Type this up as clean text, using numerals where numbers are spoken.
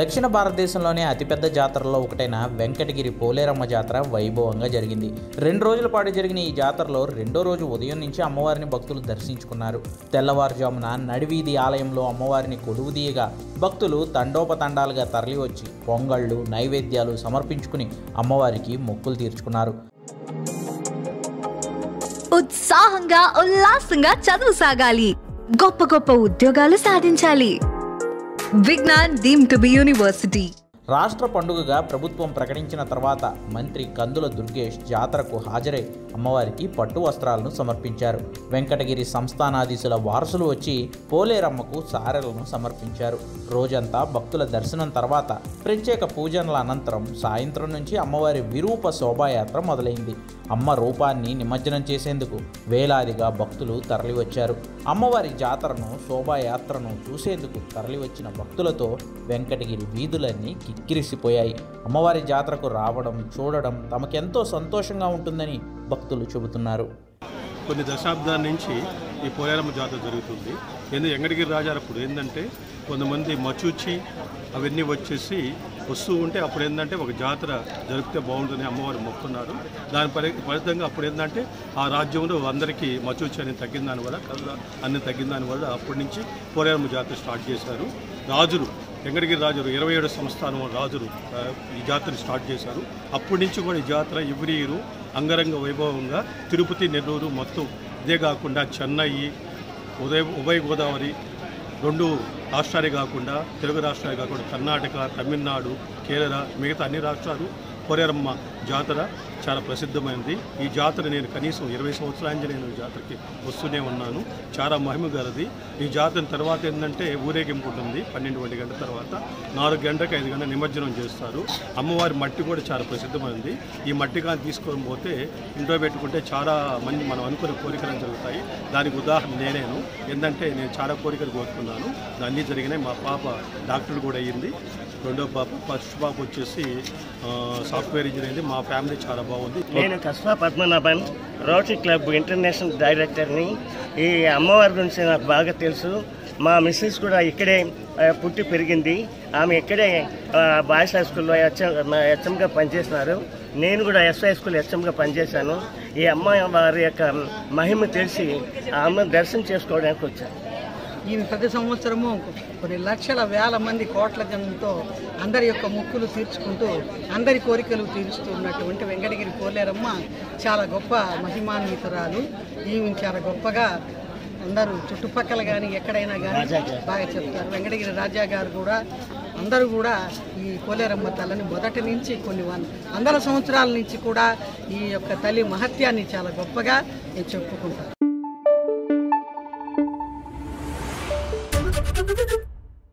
దక్షిణ భారతదేశంలోనే అతిపెద్ద జాతరలో ఒకటైన వెంకటగిరి పోలేరమ్మ జాతర వైభవంగా జరిగింది. 2 రోజుల పాటు జరిగిన ఈ జాతరలో రెండో రోజు ఉదయం నుంచి అమ్మవారిని భక్తులు దర్శించుకున్నారు. తెల్లవారుజామున నడివీధి ఆలయంలో అమ్మవారిని కొలువుదీయగా భక్తులు తండోపతండాలుగా తరలివచ్చి పొంగళ్ళు, నైవేద్యాలు సమర్పించుకుని అమ్మవారికి మొక్కులు తీర్చుకున్నారు. ఉత్సాహంగా ఉల్లాసంగా చదువు సాగాలి, గొప్ప గొప్ప ఉద్యోగాలు సాధించాలి. Vignan deemed to be university. రాష్ట్ర పండుగగా ప్రభుత్వం ప్రకటించిన తర్వాత మంత్రి కందుల దుర్గేష్ జాతరకు హాజరై అమ్మవారికి పట్టు వస్త్రాలను సమర్పించారు. వెంకటగిరి సంస్థానాధీశుల వారసులు వచ్చి పోలేరమ్మకు సారెలను సమర్పించారు. రోజంతా భక్తుల దర్శనం తర్వాత ప్రత్యేక పూజల అనంతరం సాయంత్రం నుంచి అమ్మవారి విరూప శోభాయాత్ర మొదలైంది. అమ్మ రూపాన్ని నిమజ్జనం చేసేందుకు వేలాదిగా భక్తులు తరలివచ్చారు. అమ్మవారి జాతరను, శోభాయాత్రను చూసేందుకు తరలివచ్చిన భక్తులతో వెంకటగిరి వీధులన్నీ కిక్కిరిసిపోయాయి. అమ్మవారి జాతరకు రావడం, చూడడం తమకెంతో సంతోషంగా ఉంటుందని భక్తులు చెబుతున్నారు. కొన్ని దశాబ్దాల నుంచి ఈ పోలేరమ్మ జాతర జరుగుతుంది. వెంకటగిరి రాజారప్పుడు ఏంటంటే కొంతమంది మచూచి అవన్నీ వచ్చేసి వస్తూ ఉంటే అప్పుడు ఏంటంటే ఒక జాతర జరిగితే బాగుంటుందని అమ్మవారు మొక్కున్నారు. దాని ఫలితంగా అప్పుడు ఏంటంటే ఆ రాజ్యంలో అందరికీ మచూచి అని తగ్గిన దానివల్ల, కళ్ళ అన్ని తగ్గిన దానివల్ల అప్పటి నుంచి పోలేరమ్మ జాతర స్టార్ట్ చేశారు. రాజులు, వెంకటగిరి రాజులు 27 సంస్థానం రాజులు ఈ జాతరని స్టార్ట్ చేశారు. అప్పటి నుంచి కూడా ఈ జాతర ఎవ్రీ ఇయర్ అంగరంగ వైభవంగా తిరుపతి, నెల్లూరు మొత్తం, ఇదే కాకుండా చెన్నై, ఉభయ గోదావరి 2 రాష్ట్రాలే కాకుండా, తెలుగు రాష్ట్రాలే కాకుండా కర్ణాటక, తమిళనాడు, కేరళ, మిగతా అన్ని రాష్ట్రాలు పోలేరమ్మ జాతర చాలా ప్రసిద్ధమైనది. ఈ జాతర నేను కనీసం 20 సంవత్సరాల నుంచి నేను జాతరకి వస్తూనే ఉన్నాను. చాలా మహిమ గలది. ఈ జాతర తర్వాత ఏంటంటే ఊరేగింపు ఉంటుంది. 12 గంటల తర్వాత 4 గంటలకు 5 గంటల నిమజ్జనం చేస్తారు. అమ్మవారి మట్టి కూడా చాలా ప్రసిద్ధమైనది. ఈ మట్టి కానీ తీసుకొని పోతే ఇంట్లో పెట్టుకుంటే చాలా మంది మనం అనుకునే కోరికలు జరుగుతాయి. దానికి ఉదాహరణ నేనేను. ఏంటంటే నేను చాలా కోరికలు కోరుకున్నాను, అన్నీ జరిగినాయి. మా పాప డాక్టర్ కూడా అయ్యింది. రెండో పాప, ఫస్ట్ పాప వచ్చేసి సాఫ్ట్వేర్ ఇంజనీర్ అయింది. మా ఫ్యామిలీ చాలా బాగుంది. నేను Kasba Padmanabhan, rotary club international డైరెక్టర్ని. ఈ అమ్మవారి గురించి నాకు బాగా తెలుసు. మా మిస్సెస్ కూడా ఇక్కడే పుట్టి పెరిగింది. ఆమె ఇక్కడే బాయ్స్ హై స్కూల్లో హెచ్ఎంగా పనిచేస్తున్నారు. నేను కూడా ఎస్ఐ స్కూల్ హెచ్ఎంగా పనిచేశాను. ఈ అమ్మవారి యొక్క మహిమ తెలిసి ఆ అమ్మని దర్శనం చేసుకోవడానికి వచ్చాను. ఈమె ప్రతి సంవత్సరము కొన్ని లక్షల వేల మంది కోట్ల జనంతో అందరి యొక్క మొక్కులు తీర్చుకుంటూ అందరి కోరికలు తీరుస్తున్నటువంటి వెంకటగిరి పోలేరమ్మ చాలా గొప్ప మహిమాన్వితురాలు. ఈమె చాలా గొప్పగా అందరూ చుట్టుపక్కల కానీ ఎక్కడైనా కానీ బాగా చెప్తారు. వెంకటగిరి రాజా గారు కూడా అందరూ కూడా ఈ పోలేరమ్మ తల్లిని మొదటి నుంచి కొన్ని వందల సంవత్సరాల నుంచి కూడా ఈ యొక్క తల్లి మహత్యాన్ని చాలా గొప్పగా చెప్పుకుంటారు.